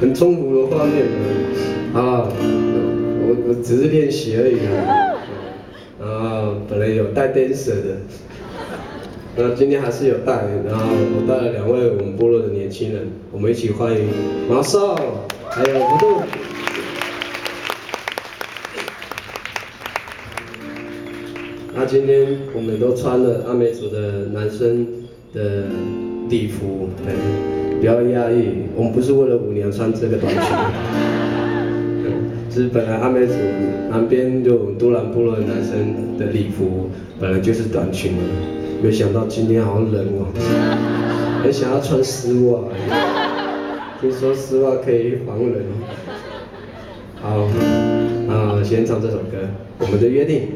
很冲突的画面啊，我只是练习而已啊。本来有带 dancer 的，那今天还是有带，然后我带了2位我们部落的年轻人，我们一起欢迎马少还有福度。那今天我们都穿了阿美族的男生的礼服，对，不要压抑，我们不是为了舞娘穿这个短裙。就是本来阿美族南边就都兰部落的男生的礼服本来就是短裙了，没想到今天好像冷哦，很想要穿丝袜，听说丝袜可以防冷。好，先唱这首歌，我们的约定。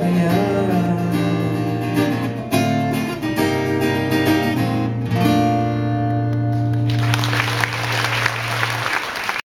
不要